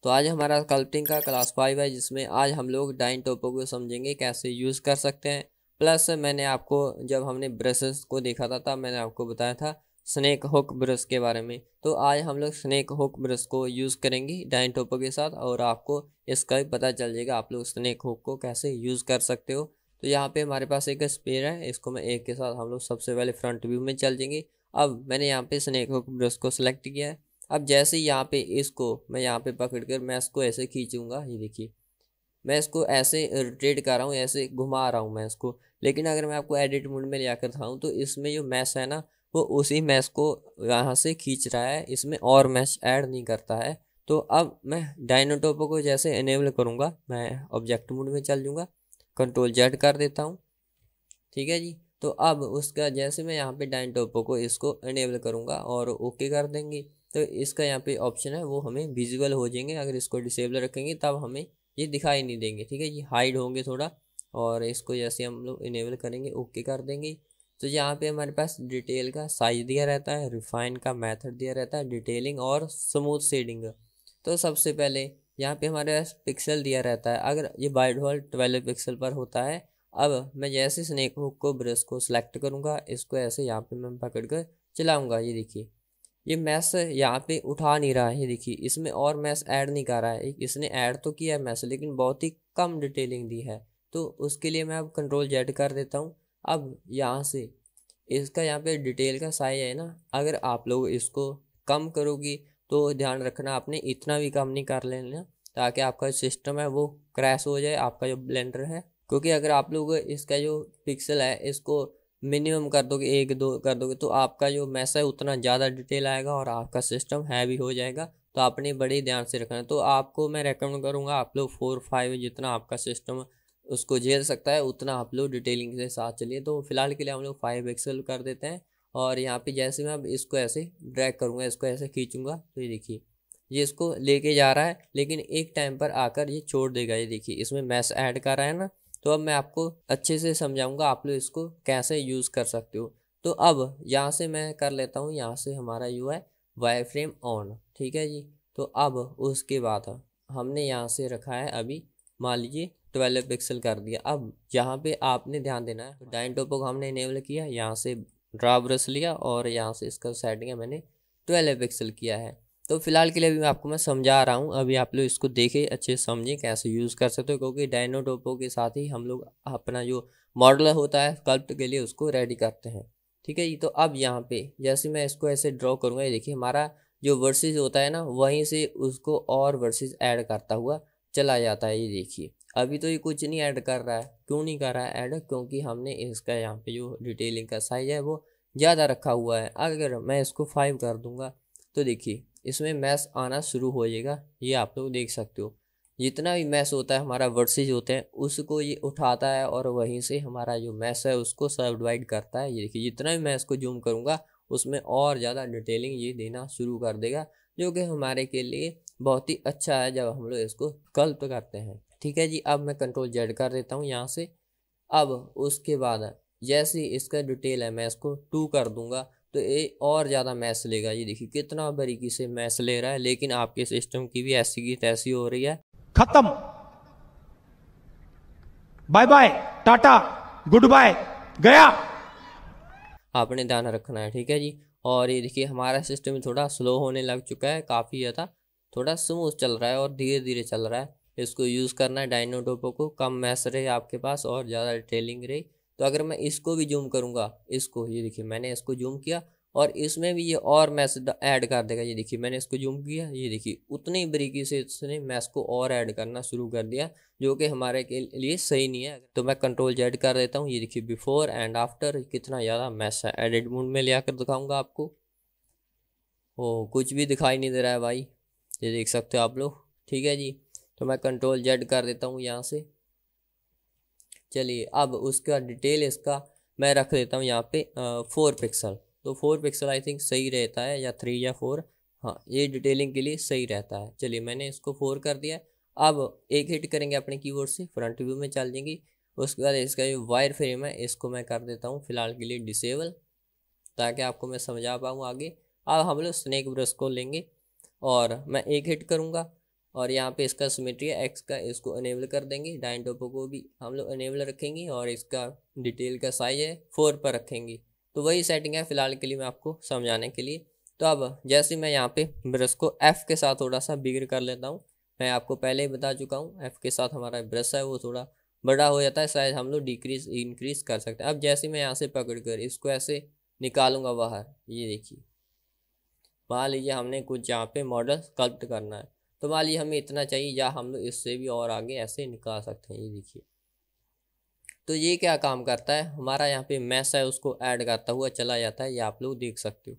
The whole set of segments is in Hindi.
तो आज हमारा स्कल्पटिंग का क्लास 5 है, जिसमें आज हम लोग डाइन टोपो को समझेंगे कैसे यूज़ कर सकते हैं। प्लस मैंने आपको जब हमने ब्रशेस को देखा था तब मैंने आपको बताया था स्नेक हुक ब्रश के बारे में। तो आज हम लोग स्नेक हुक ब्रश को यूज़ करेंगे डाइन टोपो के साथ, और आपको इसका भी पता चल जाएगा आप लोग स्नेक हुक को कैसे यूज़ कर सकते हो। तो यहाँ पे हमारे पास एक स्पेयर है, इसको मैं एक के साथ हम लोग सबसे पहले फ्रंट व्यू में चल जाएंगे। अब मैंने यहाँ पे स्नेक हुक ब्रश को सिलेक्ट किया है। अब जैसे यहाँ पे इसको मैं यहाँ पे पकड़ कर मैं इसको ऐसे खींचूंगा, ये देखिए मैं इसको ऐसे रोटेट कर रहा हूँ, ऐसे घुमा रहा हूँ मैं इसको। लेकिन अगर मैं आपको एडिट मोड में ले आकर दिखाऊँ तो इसमें जो मैश है ना, वो उसी मैश को यहाँ से खींच रहा है, इसमें और मैश ऐड नहीं करता है। तो अब मैं डायनोटोपो को जैसे इनेबल करूँगा, मैं ऑब्जेक्ट मोड में चल जाऊँगा, कंट्रोल जेड कर देता हूँ। ठीक है जी। तो अब उसका जैसे मैं यहाँ पे डाइन टोपो को इसको इनेबल करूँगा और ओके कर देंगे, तो इसका यहाँ पे ऑप्शन है वो हमें विजिबल हो जाएंगे। अगर इसको डिसेबल रखेंगे तब हमें ये दिखाई नहीं देंगे। ठीक है जी, हाइड होंगे थोड़ा। और इसको जैसे हम लोग इनेबल करेंगे, ओके कर देंगे, तो यहाँ पे हमारे पास डिटेल का साइज दिया रहता है, रिफाइन का मेथड दिया रहता है, डिटेलिंग और स्मूथ शेडिंग। तो सबसे पहले यहाँ पे हमारे पास पिक्सल दिया रहता है, अगर ये बाय डिफॉल्ट 12 पिक्सल पर होता है। अब मैं जैसे स्नेक हुक को ब्रश को सिलेक्ट करूँगा, इसको ऐसे यहाँ पे मैं पकड़ कर चलाऊँगा, ये देखिए ये मैश यहाँ पे उठा नहीं रहा है। ये देखिए इसमें और मैश ऐड नहीं कर रहा है, इसने ऐड तो किया है मैश लेकिन बहुत ही कम डिटेलिंग दी है। तो उसके लिए मैं अब कंट्रोल जेड कर देता हूँ। अब यहाँ से इसका यहाँ पे डिटेल का साइज है ना, अगर आप लोग इसको कम करोगी तो ध्यान रखना आपने इतना भी कम नहीं कर लेना, ताकि आपका सिस्टम है वो क्रैश हो जाए, आपका जो ब्लेंडर है। क्योंकि अगर आप लोग इसका जो पिक्सल है इसको मिनिमम कर दोगे, 1-2 कर दोगे, तो आपका जो मैस है उतना ज़्यादा डिटेल आएगा और आपका सिस्टम हैवी हो जाएगा। तो आपने बड़े ध्यान से रखना है। तो आपको मैं रेकमेंड करूँगा आप लोग 4-5 जितना आपका सिस्टम उसको झेल सकता है उतना आप लोग डिटेलिंग के साथ चलिए। तो फिलहाल के लिए हम लोग 5 पिक्सल कर देते हैं। और यहाँ पे जैसे मैं अब इसको ऐसे ड्रैग करूँगा, इसको ऐसे खींचूँगा, तो ये देखिए ये इसको लेके जा रहा है, लेकिन एक टाइम पर आकर ये छोड़ देगा। ये देखिए इसमें मैश ऐड कर रहा है ना। तो अब मैं आपको अच्छे से समझाऊंगा आप लोग इसको कैसे यूज़ कर सकते हो। तो अब यहाँ से मैं कर लेता हूँ, यहाँ से हमारा UI वाई फ्रेम ऑन। ठीक है जी। तो अब उसके बाद हमने यहाँ से रखा है अभी, मान लीजिए 12 पिक्सल कर दिया। अब यहाँ पे आपने ध्यान देना है, डाइन टोपो को हमने इनेबल किया, यहाँ से ड्रा ब्रश लिया और यहाँ से इसका सेटिंग है मैंने 12 पिक्सल किया है। तो फिलहाल के लिए अभी आपको मैं समझा रहा हूँ, अभी आप लोग इसको देखें, अच्छे से समझें कैसे यूज़ कर सकते हो। क्योंकि डायनो टोपो के साथ ही हम लोग अपना जो मॉडल होता है स्कल्प्ट के लिए उसको रेडी करते हैं। ठीक है जी। तो अब यहाँ पे जैसे मैं इसको ऐसे ड्रॉ करूँगा, ये देखिए हमारा जो वर्सेस होता है ना, वहीं से उसको और वर्सेस ऐड करता हुआ चला जाता है। ये देखिए अभी तो ये कुछ नहीं ऐड कर रहा है। क्यों नहीं कर रहा है ऐड? क्योंकि हमने इसका यहाँ पे जो डिटेलिंग का साइज है वो ज़्यादा रखा हुआ है। अगर मैं इसको 5 कर दूंगा तो देखिए इसमें मैश आना शुरू हो जाएगा। ये आप लोग देख सकते हो, जितना भी मैश होता है हमारा वर्सेज होते हैं उसको ये उठाता है और वहीं से हमारा जो मैश है उसको सब डिवाइड करता है। ये देखिए जितना भी मैं इसको जूम करूँगा उसमें और ज़्यादा डिटेलिंग ये देना शुरू कर देगा, जो कि हमारे के लिए बहुत ही अच्छा है जब हम लोग इसको स्कल्प्ट करते हैं। ठीक है जी। अब मैं कंट्रोल जेड कर देता हूँ यहाँ से। अब उसके बाद जैसे इसका डिटेल है मैं इसको 2 कर दूंगा, तो ये और ज़्यादा मैश लेगा। ये देखिए कितना बारीकी से मैश ले रहा है, लेकिन आपके सिस्टम की भी ऐसी की तैसी हो रही है। खत्म, bye bye, tata, goodbye, गया। आपने ध्यान रखना है। ठीक है जी। और ये देखिए हमारा सिस्टम थोड़ा स्लो होने लग चुका है, काफ़ी ज़्यादा थोड़ा स्मूथ चल रहा है और धीरे धीरे चल रहा है। इसको यूज़ करना है डायनो टोपो को, कम मैश रहे आपके पास और ज़्यादा डिटेलिंग रहे। तो अगर मैं इसको भी जूम करूँगा, इसको ये देखिए मैंने इसको जूम किया और इसमें भी ये और मैश ऐड कर देगा। ये देखिए मैंने इसको जूम किया, ये देखिए उतनी बारीकी से इसने मैश को और ऐड करना शुरू कर दिया, जो कि हमारे के लिए सही नहीं है। तो मैं कंट्रोल जेड कर देता हूँ। ये देखिए बिफोर एंड आफ्टर कितना ज़्यादा मैश है। एडिट मोड में ले आकर दिखाऊंगा आपको। ओ कुछ भी दिखाई नहीं दे रहा है भाई, ये देख सकते हो आप लोग। ठीक है जी। तो मैं कंट्रोल जेड कर देता हूँ यहाँ से। चलिए अब उसका डिटेल इसका मैं रख देता हूँ यहाँ पे 4 पिक्सल। तो 4 पिक्सल आई थिंक सही रहता है, या 3 या 4, हाँ ये डिटेलिंग के लिए सही रहता है। चलिए मैंने इसको 4 कर दिया। अब एक हिट करेंगे अपने कीबोर्ड से, फ्रंट व्यू में चल जाएंगी। उसके बाद इसका जो वायर फ्रेम है इसको मैं कर देता हूँ फिलहाल के लिए डिसेबल, ताकि आपको मैं समझा पाऊँ आगे। अब हम लोग स्नेक ब्रश को लेंगे और मैं एक हिट करूँगा और यहाँ पे इसका सिमेट्री है एक्स का, इसको इनेबल कर देंगे। डाइन टोपो को भी हम लोग इनेबल रखेंगे और इसका डिटेल का साइज है 4 पर रखेंगे। तो वही सेटिंग है फिलहाल के लिए मैं आपको समझाने के लिए। तो अब जैसे मैं यहाँ पे ब्रश को एफ़ के साथ थोड़ा सा बिगड़ कर लेता हूँ। मैं आपको पहले ही बता चुका हूँ एफ़ के साथ हमारा ब्रश है वो थोड़ा बड़ा हो जाता है, शायद हम लोग डिक्रीज इंक्रीज कर सकते हैं। अब जैसे मैं यहाँ से पकड़ कर इसको ऐसे निकालूंगा बाहर, ये देखिए मान लीजिए हमने कुछ यहाँ पे मॉडल स्कल्प्ट करना है, तो मान लीजिए हमें इतना चाहिए या हम लोग इससे भी और आगे ऐसे निकाल सकते हैं। ये देखिए तो ये क्या काम करता है, हमारा यहाँ पे मैश है उसको ऐड करता हुआ चला जाता है, ये आप लोग देख सकते हो।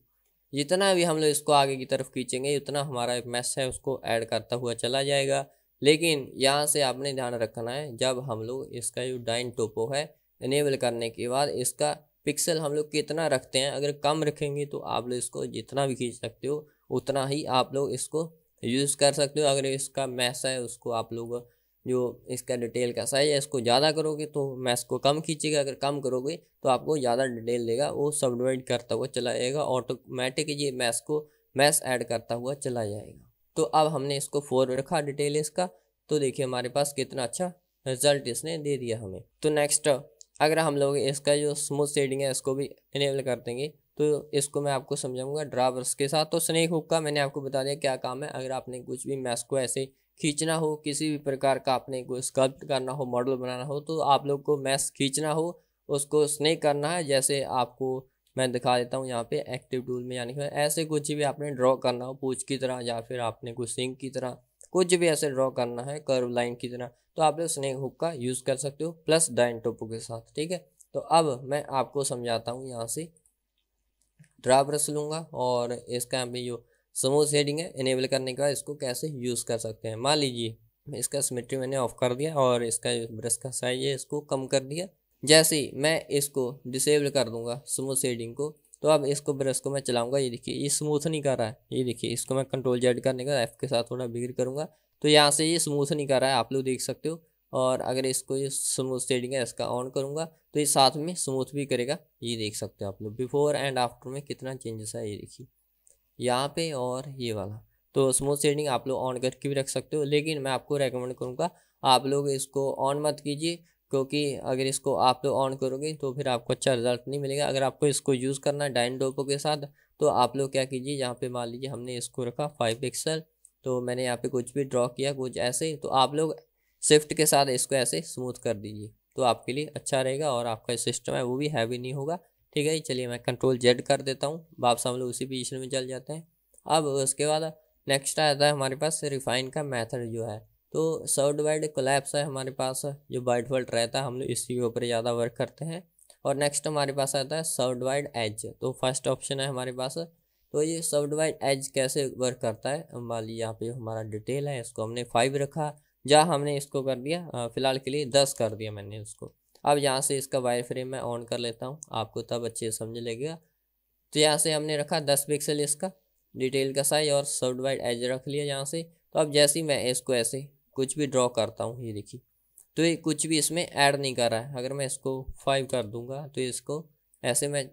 जितना भी हम लोग इसको आगे की तरफ खींचेंगे उतना हमारा मैश है उसको ऐड करता हुआ चला जाएगा। लेकिन यहाँ से आपने ध्यान रखना है, जब हम लोग इसका जो डाइन टोपो है इनेबल करने के बाद इसका पिक्सल हम लोग कितना रखते हैं, अगर कम रखेंगे तो आप लोग इसको जितना भी खींच सकते हो उतना ही आप लोग इसको यूज़ कर सकते हो। अगर इसका मैश है उसको आप लोग जो इसका डिटेल का साइज है इसको ज़्यादा करोगे तो मैश को कम खींचेगा, अगर कम करोगे तो आपको ज़्यादा डिटेल देगा, वो सब डिवाइड करता हुआ चला जाएगा, ऑटोमेटिक ये मैश ऐड करता हुआ चला जाएगा। तो अब हमने इसको 4 रखा डिटेल इसका, तो देखिए हमारे पास कितना अच्छा रिजल्ट इसने दे दिया हमें। तो नेक्स्ट अगर हम लोग इसका जो स्मूथ शेडिंग है इसको भी इनेबल कर देंगे तो इसको मैं आपको समझाऊंगा ड्रा ब्रश के साथ। तो स्नेक हुक का मैंने आपको बता दिया क्या काम है। अगर आपने कुछ भी मैश को ऐसे खींचना हो, किसी भी प्रकार का आपने कोई स्कल्प्ट करना हो, मॉडल बनाना हो, तो आप लोग को मैश खींचना हो उसको स्नेक करना है। जैसे आपको मैं दिखा देता हूँ यहाँ पे एक्टिव टूल में, यानी कि ऐसे कुछ भी आपने ड्रॉ करना हो पूछ की तरह या फिर आपने कुछ सिंक की तरह कुछ भी ऐसे ड्रॉ करना है कर्व लाइन की तरह, तो आप लोग स्नेक हुक का यूज़ कर सकते हो प्लस डाइन टोपो के साथ। ठीक है, तो अब मैं आपको समझाता हूँ। यहाँ से ड्रा ब्रश लूँगा और इसका यहाँ पे जो स्मूथ शेडिंग है इनेबल करने के बाद इसको कैसे यूज़ कर सकते हैं। मान लीजिए इसका सिमेट्री मैंने ऑफ कर दिया और इसका ब्रश का साइज है इसको कम कर दिया। जैसे ही मैं इसको डिसेबल कर दूंगा स्मूथ शेडिंग को, तो अब इसको ब्रश को मैं चलाऊंगा, ये देखिए ये स्मूथ नहीं कर रहा है। ये देखिए इसको मैं कंट्रोल जेड करने का एफ के साथ थोड़ा बिगड़ करूँगा तो यहाँ से ये स्मूथ नहीं कर रहा है, आप लोग देख सकते हो। और अगर इसको ये स्मूथ शेडिंग है इसका ऑन करूँगा तो ये साथ में स्मूथ भी करेगा, ये देख सकते हो आप लोग। बिफोर एंड आफ्टर में कितना चेंजेस है ये देखिए यहाँ पे और ये वाला। तो स्मूथ शेडिंग आप लोग ऑन करके भी रख सकते हो, लेकिन मैं आपको रेकमेंड करूँगा आप लोग इसको ऑन मत कीजिए, क्योंकि अगर इसको आप लोग ऑन करोगे तो फिर आपको अच्छा रिजल्ट नहीं मिलेगा। अगर आपको इसको यूज़ करना है डाइन टोपो के साथ तो आप लोग क्या कीजिए, यहाँ पे मान लीजिए हमने इसको रखा 5 पिक्सल, तो मैंने यहाँ पे कुछ भी ड्रॉ किया कुछ ऐसे, तो आप लोग शिफ्ट के साथ इसको ऐसे स्मूथ कर दीजिए तो आपके लिए अच्छा रहेगा और आपका सिस्टम है वो भी हैवी नहीं होगा। ठीक है, चलिए मैं कंट्रोल जेड कर देता हूँ, वापस हम लोग उसी पोजीशन में चल जाते हैं। अब उसके बाद नेक्स्ट आता है हमारे पास रिफाइन का मेथड जो है, तो सब डिवाइड कोलैप्स है हमारे पास, जो बाय डिफ़ॉल्ट रहता है हम लोग इसी के ऊपर ज़्यादा वर्क करते हैं। और नेक्स्ट हमारे पास आता है सब डिवाइड एज, तो फर्स्ट ऑप्शन है हमारे पास। तो ये सब डिवाइड एज कैसे वर्क करता है, मान लीजिए यहाँ पे हमारा डिटेल है इसको हमने 5 रखा, जहाँ हमने इसको कर दिया फिलहाल के लिए 10 कर दिया मैंने उसको। अब यहाँ से इसका वायर फ्रेम मैं ऑन कर लेता हूँ, आपको तब अच्छे से समझ लगेगा। तो यहाँ से हमने रखा 10 पिक्सल इसका डिटेल का साइज और सब डिवाइड एज रख लिया यहाँ से। तो अब जैसे ही मैं इसको ऐसे कुछ भी ड्रॉ करता हूँ, ये देखिए तो ये कुछ भी इसमें ऐड नहीं कर रहा है। अगर मैं इसको 5 कर दूंगा तो इसको ऐसे मैं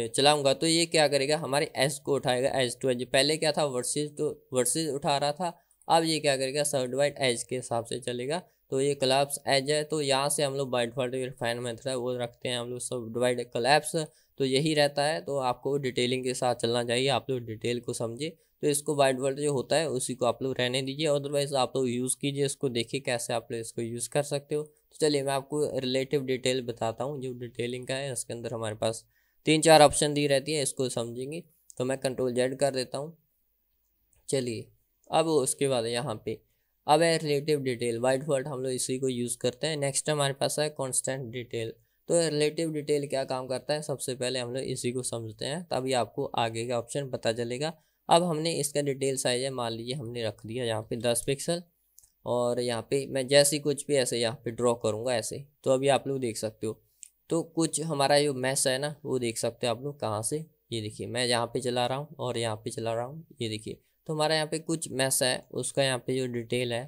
चलाऊंगा तो ये क्या करेगा, हमारे एज को उठाएगा एज टू एज। पहले क्या था वर्सेज, तो वर्सेज उठा रहा था, अब ये क्या करेगा सब डिवाइड एज के हिसाब से चलेगा। तो ये कोलैप्स एज है, तो यहाँ से हम लोग बाय डिफॉल्ट रिफाइन मेथड है वो रखते हैं हम लोग सब डिवाइड कोलैप्स, तो यही रहता है। तो आपको डिटेलिंग के साथ चलना चाहिए, आप लोग डिटेल को समझे। तो इसको बाय डिफॉल्ट जो होता है उसी को आप लोग रहने दीजिए, अदरवाइज आप लोग यूज़ कीजिए इसको, देखिए कैसे आप लोग इसको यूज़ कर सकते हो। तो चलिए मैं आपको रिलेटिव डिटेल बताता हूँ जो डिटेलिंग का है। इसके अंदर हमारे पास 3-4 ऑप्शन दी रहती है, इसको समझेंगे। तो मैं कंट्रोल जेड कर देता हूँ। चलिए अब उसके बाद यहाँ पे अब है रिलेटिव डिटेल, बाय डिफॉल्ट हम लोग इसी को यूज़ करते हैं। नेक्स्ट हमारे पास है कांस्टेंट डिटेल। तो रिलेटिव डिटेल क्या काम करता है, सबसे पहले हम लोग इसी को समझते हैं तभी आपको आगे का ऑप्शन पता चलेगा। अब हमने इसका डिटेल साइज है मान लीजिए हमने रख दिया यहाँ पे 10 पिक्सल, और यहाँ पे मैं जैसे कुछ भी ऐसे यहाँ पे ड्रॉ करूँगा ऐसे, तो अभी आप लोग देख सकते हो। तो कुछ हमारा जो मैश है ना वो देख सकते हो आप लोग कहाँ से, ये देखिए मैं यहाँ पे चला रहा हूँ और यहाँ पे चला रहा हूँ, ये देखिए। तो हमारा यहाँ पे कुछ मैश है उसका यहाँ पे जो डिटेल है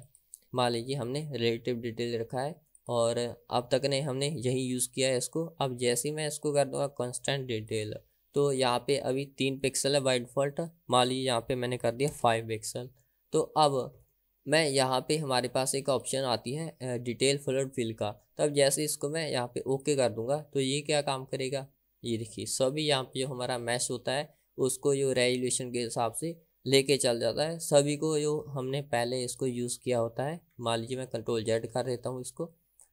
मान लीजिए हमने रिलेटिव डिटेल रखा है और अब तक ने हमने यही यूज़ किया है इसको। अब जैसे ही मैं इसको कर दूँगा कांस्टेंट डिटेल, तो यहाँ पे अभी 3 पिक्सल है बाय डिफ़ॉल्ट, मान लीजिए यहाँ पे मैंने कर दिया 5 पिक्सल। तो अब मैं यहाँ पे हमारे पास एक ऑप्शन आती है डिटेल फ्लड फिल का। तब जैसे इसको मैं यहाँ पे ओके कर दूंगा तो ये क्या काम करेगा, ये देखिए सभी यहाँ पे जो हमारा मैश होता है उसको जो रेजुलेशन के हिसाब से लेके चल जाता है सभी को, जो हमने पहले इसको यूज़ किया होता है। मान लीजिए मैं कंट्रोल जेड कर देता हूँ इसको,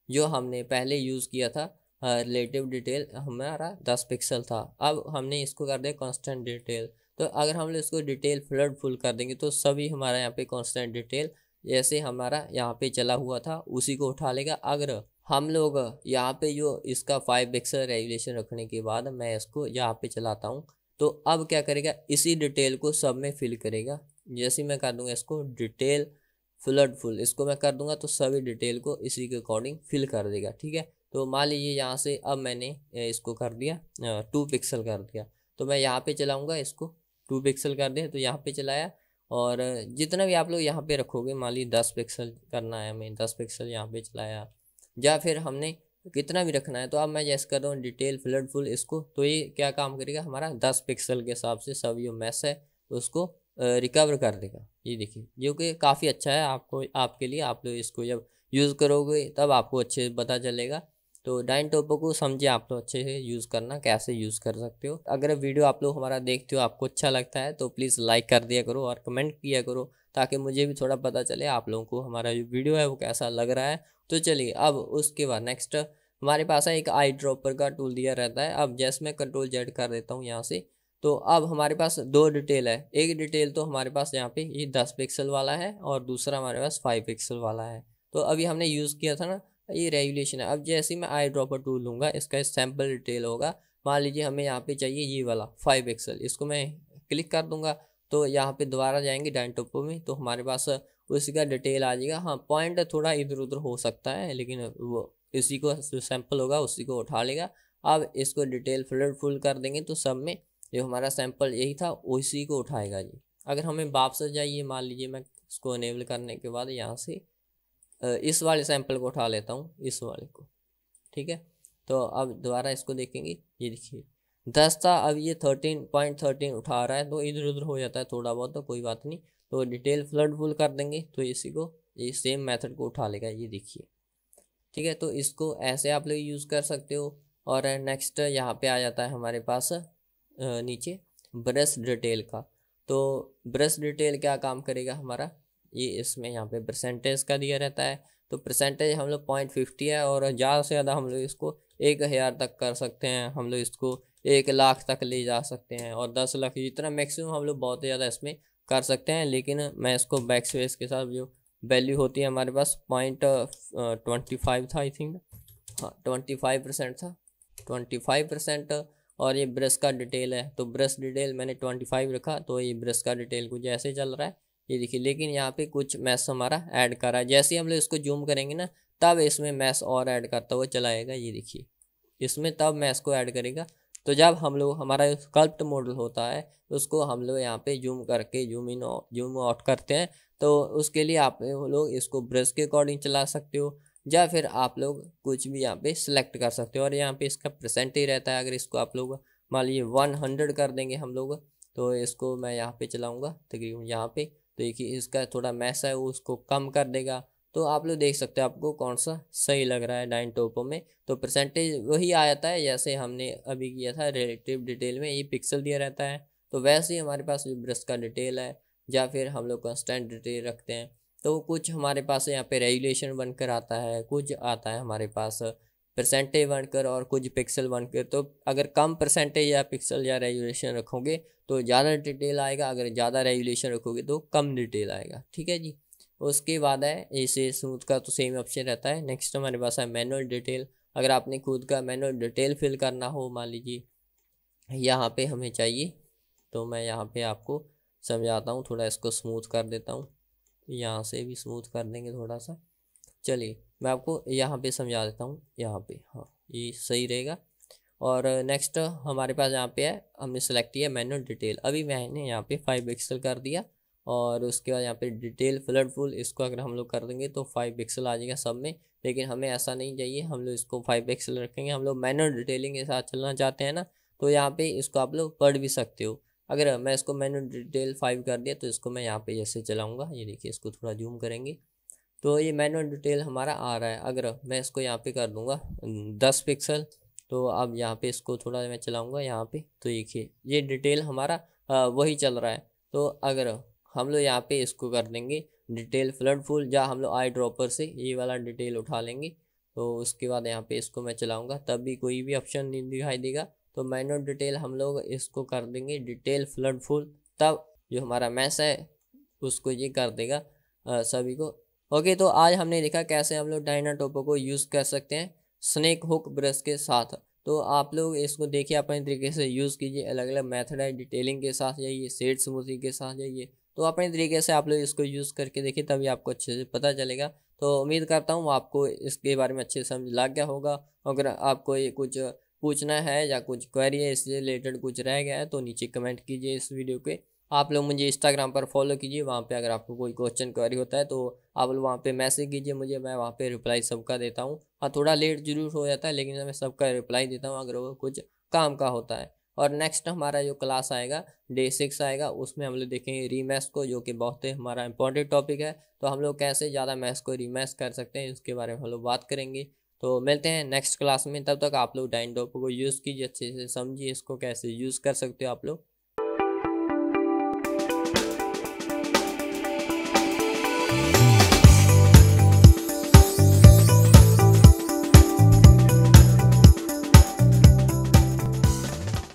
जो हमने पहले यूज़ किया था रिलेटिव डिटेल हमारा 10 पिक्सल था, अब हमने इसको कर दिया कांस्टेंट डिटेल। तो अगर हम लोग इसको डिटेल फ्लड फुल कर देंगे तो सभी हमारा यहाँ पे कांस्टेंट डिटेल जैसे हमारा यहाँ पे चला हुआ था उसी को उठा लेगा। अगर हम लोग यहाँ पे जो इसका 5 पिक्सल रेजुलेशन रखने के बाद मैं इसको यहाँ पे चलाता हूँ तो अब क्या करेगा, इसी डिटेल को सब में फिल करेगा। जैसे मैं कर दूंगा इसको डिटेल फ्लड फुल, इसको मैं कर दूंगा तो सभी डिटेल को इसी के अकॉर्डिंग फिल कर देगा। ठीक है, तो मान लीजिए यहाँ से अब मैंने इसको कर दिया 2 पिक्सल कर दिया, तो मैं यहाँ पे चलाऊँगा इसको 2 पिक्सल कर दिया तो यहाँ पे चलाया। और जितना भी आप लोग यहाँ पे रखोगे, मान लीजिए 10 पिक्सल करना है हमें, 10 पिक्सल यहाँ पे चलाया, या फिर हमने कितना भी रखना है। तो अब मैं जैसे कर रहा हूँ डिटेल फ्लड फुल इसको, तो ये क्या काम करेगा, हमारा 10 पिक्सल के हिसाब से सब जो मैस है उसको रिकवर कर देगा। ये देखिए जो कि काफ़ी अच्छा है आपको, आपके लिए। आप लोग इसको जब यूज़ करोगे तब आपको अच्छे से पता चलेगा। तो डाइनटोपो को समझे आप लोग अच्छे से यूज़ करना, कैसे यूज़ कर सकते हो। अगर वीडियो आप लोग हमारा देखते हो आपको अच्छा लगता है तो प्लीज़ लाइक कर दिया करो और कमेंट किया करो, ताकि मुझे भी थोड़ा पता चले आप लोगों को हमारा जो वीडियो है वो कैसा लग रहा है। तो चलिए अब उसके बाद नेक्स्ट हमारे पास है एक आई ड्रॉपर का टूल दिया रहता है। अब जैसे मैं कंट्रोल जेड कर देता हूँ यहाँ से, तो अब हमारे पास 2 डिटेल है। एक डिटेल तो हमारे पास यहाँ पे ये 10 पिक्सल वाला है और दूसरा हमारे पास 5 पिक्सल वाला है। तो अभी हमने यूज़ किया था ना, ये रेगुलेशन है। अब जैसे ही मैं आई ड्रॉपर टूल लूँगा, इसका सैम्पल डिटेल होगा। मान लीजिए हमें यहाँ पे चाहिए ये वाला 5 पिक्सल, इसको मैं क्लिक कर दूंगा तो यहाँ पे दोबारा जाएंगे डाइनटोपो में, तो हमारे पास उसी का डिटेल आ जाएगा। हाँ, पॉइंट थोड़ा इधर उधर हो सकता है लेकिन वो इसी को जो सैंपल होगा उसी को उठा लेगा। अब इसको डिटेल फ्लड फुल कर देंगे तो सब में जो हमारा सैंपल यही था उसी को उठाएगा जी। अगर हमें वापस जाइए, मान लीजिए मैं इसको अनेबल करने के बाद यहाँ से इस वाले सैंपल को उठा लेता हूँ, इस वाले को। ठीक है, तो अब दोबारा इसको देखेंगे, ये देखिए 10 था, अब ये 13.13 उठा रहा है, तो इधर उधर हो जाता है थोड़ा बहुत, तो कोई बात नहीं। तो डिटेल फ्लड फुल कर देंगे तो इसी को, ये सेम मेथड को उठा लेगा, ये देखिए। ठीक है, तो इसको ऐसे आप लोग यूज़ कर सकते हो। और नेक्स्ट यहाँ पे आ जाता है हमारे पास नीचे ब्रश डिटेल का। तो ब्रश डिटेल क्या काम करेगा हमारा, ये इसमें यहाँ पे परसेंटेज का दिया रहता है। तो परसेंटेज हम लोग 0.50 है और ज़्यादा से ज़्यादा हम लोग इसको 1000 तक कर सकते हैं, हम लोग इसको 1 लाख तक ले जा सकते हैं, और 10 लाख जितना मैक्सिमम हम लोग बहुत ज़्यादा इसमें कर सकते हैं। लेकिन मैं इसको बैक स्पेस के साथ जो वैल्यू होती है हमारे पास 0.25 था आई थिंक, हाँ 25% था, 25%। और ये ब्रश का डिटेल है तो ब्रश डिटेल मैंने 25 रखा, तो ये ब्रश का डिटेल कुछ ऐसे चल रहा है, ये देखिए। लेकिन यहाँ पे कुछ मैस हमारा ऐड कर रहा है, जैसे ही हम लोग इसको जूम करेंगे ना तब इसमें मैस और ऐड करता हुआ चलाएगा, ये देखिए इसमें तब मैस को ऐड करेगा। तो जब हम लोग हमारा स्कल्प्ट मॉडल होता है उसको हम लोग यहाँ पे जूम करके जूम इन जूम आउट करते हैं, तो उसके लिए आप लोग इसको ब्रश के अकॉर्डिंग चला सकते हो, या फिर आप लोग कुछ भी यहाँ पे सिलेक्ट कर सकते हो। और यहाँ पे इसका परसेंटेज रहता है, अगर इसको आप लोग मान लीजिए 100 कर देंगे हम लोग, तो इसको मैं यहाँ पे चलाऊँगा तकरीबन यहाँ पे, तो देखिए इसका थोड़ा मैस है वो उसको कम कर देगा। तो आप लोग देख सकते हो आपको कौन सा सही लग रहा है डाइनटोपो में। तो परसेंटेज वही आ जाता है जैसे हमने अभी किया था रिलेटिव डिटेल में, ये पिक्सल दिया रहता है। तो वैसे ही हमारे पास ब्रश का डिटेल है, या फिर हम लोग कांस्टेंट डिटेल रखते हैं। तो कुछ हमारे पास यहाँ पे रेगुलेशन बनकर आता है, कुछ आता है हमारे पास परसेंटेज बनकर, और कुछ पिक्सल बनकर। तो अगर कम परसेंटेज या पिक्सल या रेगुलेशन रखोगे तो ज़्यादा डिटेल आएगा, अगर ज़्यादा रेगुलेशन रखोगे तो कम डिटेल आएगा। ठीक है जी। उसके बाद है इसे स्मूथ का, तो सेम ऑप्शन रहता है। नेक्स्ट हमारे पास है मैनुअल डिटेल। अगर आपने खुद का मैनुअल डिटेल फिल करना हो, मान लीजिए यहाँ पे हमें चाहिए, तो मैं यहाँ पे आपको समझाता हूँ, थोड़ा इसको स्मूथ कर देता हूँ, यहाँ से भी स्मूथ कर देंगे थोड़ा सा। चलिए मैं आपको यहाँ पे समझा देता हूँ, यहाँ पे हाँ ये सही रहेगा। और नेक्स्ट हमारे पास यहाँ पे है, हमने सेलेक्ट किया मैनुअल डिटेल। अभी मैंने यहाँ पे 5 पिक्सल कर दिया, और उसके बाद यहाँ पे डिटेल फ्लड फुल, इसको अगर हम लोग कर देंगे तो 5 पिक्सल आ जाएगा सब में। लेकिन हमें ऐसा नहीं चाहिए, हम लोग इसको 5 पिक्सल रखेंगे, हम लोग मैनुअल डिटेलिंग के साथ चलना चाहते हैं ना। तो यहाँ पे इसको आप लोग पढ़ भी सकते हो। अगर मैं इसको मैनुअल डिटेल 5 कर दिया तो इसको मैं यहाँ पे जैसे चलाऊँगा, ये देखिए इसको थोड़ा जूम करेंगे तो ये मैनुअल डिटेल हमारा आ रहा है। अगर मैं इसको यहाँ पे कर दूँगा 10 पिक्सल, तो अब यहाँ पे इसको थोड़ा मैं चलाऊँगा यहाँ पे, तो देखिए ये डिटेल हमारा वही चल रहा है। तो अगर हम लोग यहाँ पे इसको कर देंगे डिटेल फ्लड फुल, या हम लोग आई ड्रॉपर से ये वाला डिटेल उठा लेंगे, तो उसके बाद यहाँ पे इसको मैं चलाऊँगा तब भी कोई भी ऑप्शन नहीं दिखाई देगा। तो मैनुअल डिटेल हम लोग इसको कर देंगे डिटेल फ्लड फुल, तब जो हमारा मैस है उसको ये कर देगा सभी को। ओके, तो आज हमने देखा कैसे हम लोग डायनाटोपो को यूज़ कर सकते हैं स्नेक हुक ब्रश के साथ। तो आप लोग इसको देखिए अपने तरीके से यूज़ कीजिए, अलग अलग मेथड है, डिटेलिंग के साथ जाइए, शेड स्मूथिंग के साथ जाइए, तो अपने तरीके से आप लोग इसको यूज़ करके देखिए, तभी आपको अच्छे से पता चलेगा। तो उम्मीद करता हूँ आपको इसके बारे में अच्छे से समझ लग गया होगा। अगर आपको ये कुछ पूछना है या कुछ क्वेरी है इससे रिलेटेड कुछ रह गया है तो नीचे कमेंट कीजिए इस वीडियो के। आप लोग मुझे इंस्टाग्राम पर फॉलो कीजिए, वहाँ पे अगर आपको कोई क्वेश्चन क्वेरी होता है तो आप लोग वहाँ पे मैसेज कीजिए मुझे, मैं वहाँ पे रिप्लाई सबका देता हूँ। हाँ, थोड़ा लेट जरूर हो जाता है लेकिन मैं सबका रिप्लाई देता हूँ अगर वो कुछ काम का होता है। और नेक्स्ट हमारा जो क्लास आएगा डे 6 आएगा, उसमें हम लोग देखेंगे रीमैश को, जो कि बहुत ही हमारा इंपॉर्टेंट टॉपिक है। तो हम लोग कैसे ज़्यादा मैश को रीमैश कर सकते हैं इसके बारे में हम लोग बात करेंगे। तो मिलते हैं नेक्स्ट क्लास में, तब तक आप लोग डायनाटोपो को यूज़ कीजिए, अच्छे से समझिए इसको कैसे यूज़ कर सकते हो आप लोग।